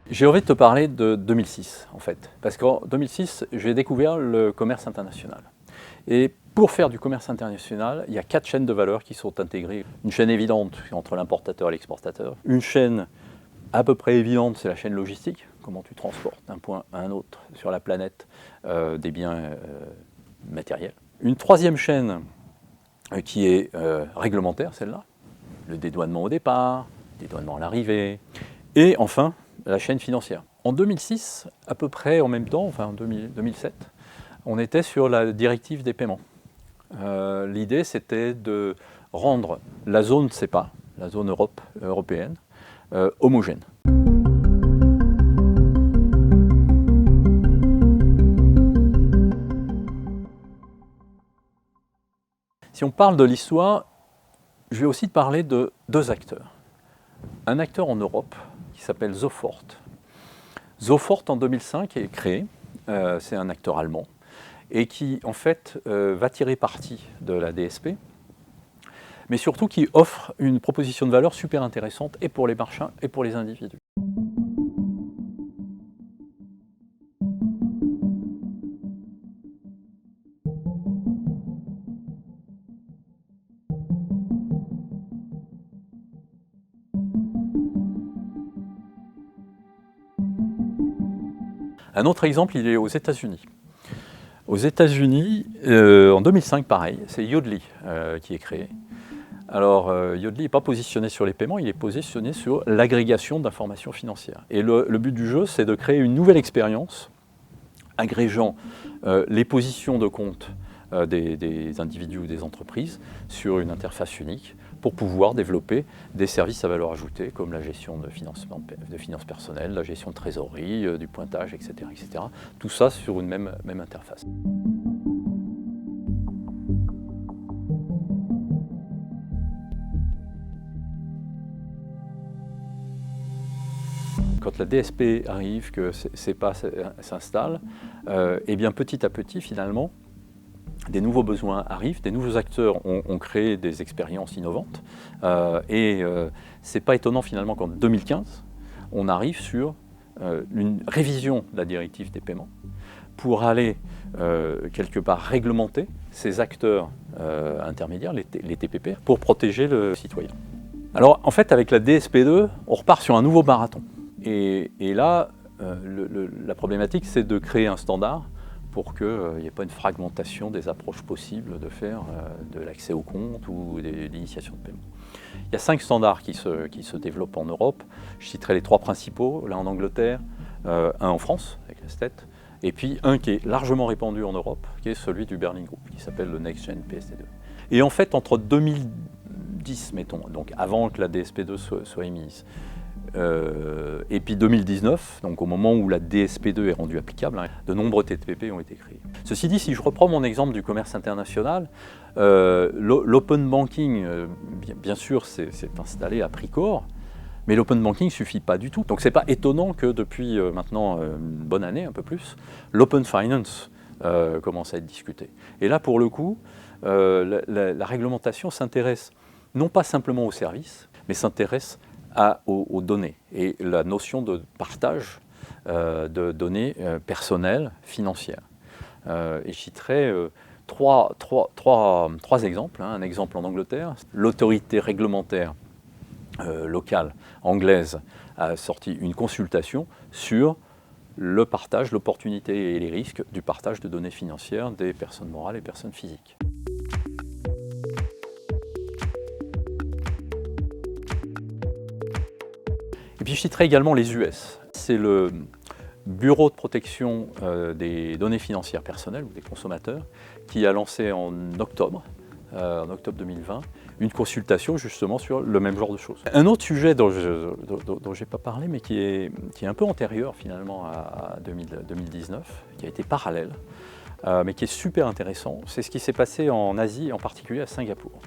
J'ai envie de te parler de 2006 en fait, parce qu'en 2006, j'ai découvert le commerce international. Et pour faire du commerce international, il y a 4 chaînes de valeur qui sont intégrées. Une chaîne évidente entre l'importateur et l'exportateur. Une chaîne à peu près évidente, c'est la chaîne logistique. Comment tu transportes d'un point à un autre sur la planète des biens matériels. Une troisième chaîne qui est réglementaire, celle-là. Le dédouanement au départ, le dédouanement à l'arrivée. Et enfin, la chaîne financière. En 2006, à peu près en même temps, enfin en 2007, on était sur la directive des paiements. L'idée, c'était de rendre la zone CEPA, la zone européenne, homogène. Si on parle de l'histoire, je vais aussi te parler de 2 acteurs. Un acteur en Europe qui s'appelle Sofort. Sofort en 2005 est créé, c'est un acteur allemand, et qui en fait va tirer parti de la DSP, mais surtout qui offre une proposition de valeur super intéressante et pour les marchands et pour les individus. Un autre exemple, il est aux États-Unis. Aux États-Unis, en 2005, pareil, c'est Yodlee qui est créé. Alors, Yodlee n'est pas positionné sur les paiements, il est positionné sur l'agrégation d'informations financières. Et le but du jeu, c'est de créer une nouvelle expérience, agrégeant les positions de compte des individus ou des entreprises sur une interface unique pour pouvoir développer des services à valeur ajoutée comme la gestion de finances personnelles, la gestion de trésorerie, du pointage, etc., etc. Tout ça sur une même interface. Quand la DSP arrive, que CEPA s'installe, et bien petit à petit, finalement, des nouveaux besoins arrivent, des nouveaux acteurs ont créé des expériences innovantes. C'est pas étonnant finalement qu'en 2015, on arrive sur une révision de la directive des paiements pour aller quelque part réglementer ces acteurs intermédiaires, les TPP, pour protéger le citoyen. Alors en fait, avec la DSP2, on repart sur un nouveau marathon. Et là, la problématique, c'est de créer un standard pour qu'il n'y ait pas une fragmentation des approches possibles de faire de l'accès au compte ou de l'initiation de paiement. Il y a 5 standards qui se développent en Europe. Je citerai les 3 principaux, l'un en Angleterre, un en France, avec la STET, et puis un qui est largement répandu en Europe, qui est celui du Berlin Group, qui s'appelle le Next Gen PSD2. Et en fait, entre 2010, mettons, donc avant que la DSP2 soit émise, et puis 2019, donc au moment où la DSP2 est rendue applicable, de nombreux TPP ont été créés. Ceci dit, si je reprends mon exemple du commerce international, l'open banking, bien sûr, s'est installé à prix corps, mais l'open banking ne suffit pas du tout. Donc c'est pas étonnant que depuis maintenant une bonne année, un peu plus, l'open finance commence à être discuté. Et là, pour le coup, la réglementation s'intéresse non pas simplement aux services, mais s'intéresse aux données et la notion de partage de données personnelles, financières. Et je citerai trois exemples. Un exemple en Angleterre, l'autorité réglementaire locale anglaise a sorti une consultation sur le partage, l'opportunité et les risques du partage de données financières des personnes morales et personnes physiques. Et puis je citerai également les US. C'est le Bureau de protection des données financières personnelles ou des consommateurs qui a lancé en octobre 2020, une consultation justement sur le même genre de choses. Un autre sujet dont je n'ai pas parlé, mais qui est un peu antérieur finalement à 2019, qui a été parallèle, mais qui est super intéressant, c'est ce qui s'est passé en Asie, en particulier à Singapour.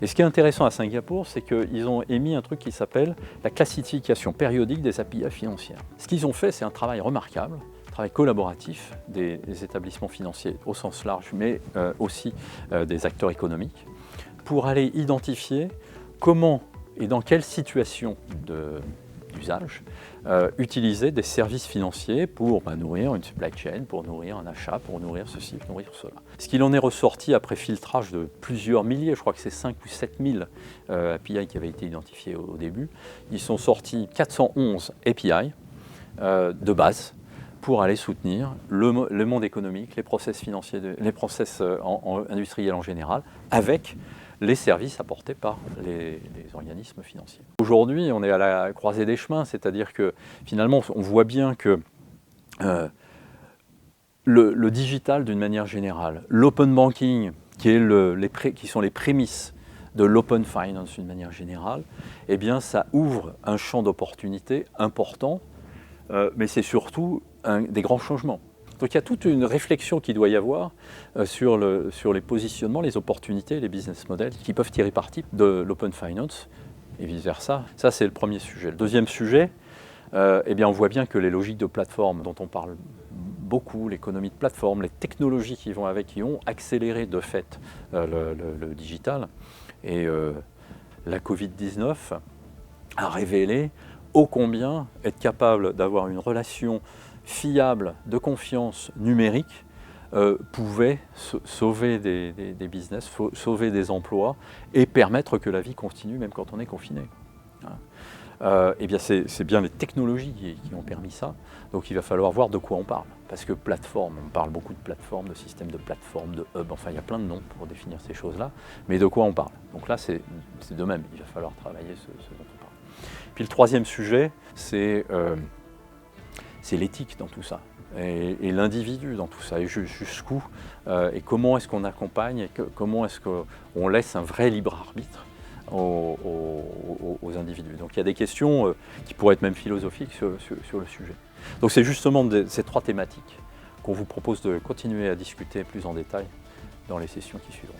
Et ce qui est intéressant à Singapour, c'est qu'ils ont émis un truc qui s'appelle la classification périodique des API financières. Ce qu'ils ont fait, c'est un travail remarquable, un travail collaboratif des établissements financiers au sens large, mais aussi des acteurs économiques, pour aller identifier comment et dans quelle situation du d'usage, utiliser des services financiers pour nourrir une supply chain, pour nourrir un achat, pour nourrir ceci, pour nourrir cela. Ce qu'il en est ressorti après filtrage de plusieurs milliers, je crois que c'est 5 ou 7 000 API qui avaient été identifiés au début, ils sont sortis 411 API de base pour aller soutenir le monde économique, les process financiers, les process industriels en général, avec les services apportés par les organismes financiers. Aujourd'hui, on est à la croisée des chemins, c'est-à-dire que finalement, on voit bien que le digital d'une manière générale, l'open banking, qui sont les prémices de l'open finance d'une manière générale, eh bien, ça ouvre un champ d'opportunités important, mais c'est surtout des grands changements. Donc il y a toute une réflexion qui doit y avoir sur les positionnements, les opportunités, les business models qui peuvent tirer parti de l'open finance et vice-versa. Ça, c'est le premier sujet. Le deuxième sujet, eh bien, on voit bien que les logiques de plateforme dont on parle beaucoup, l'économie de plateforme, les technologies qui vont avec, qui ont accéléré de fait le digital. Et la Covid-19 a révélé ô combien être capable d'avoir une relation fiable, de confiance numérique, pouvait sauver des business, sauver des emplois et permettre que la vie continue même quand on est confiné. Eh bien c'est bien les technologies qui ont permis ça, donc il va falloir voir de quoi on parle. Parce que plateforme, on parle beaucoup de plateformes, de systèmes de plateformes, de hub, enfin il y a plein de noms pour définir ces choses-là, mais de quoi on parle. Donc là c'est de même, il va falloir travailler ce dont on parle. Puis le troisième sujet, c'est l'éthique dans tout ça, et l'individu dans tout ça, et jusqu'où, et comment est-ce qu'on accompagne, et comment est-ce qu'on laisse un vrai libre arbitre aux individus. Donc il y a des questions qui pourraient être même philosophiques sur le sujet. Donc c'est justement ces trois thématiques qu'on vous propose de continuer à discuter plus en détail dans les sessions qui suivront.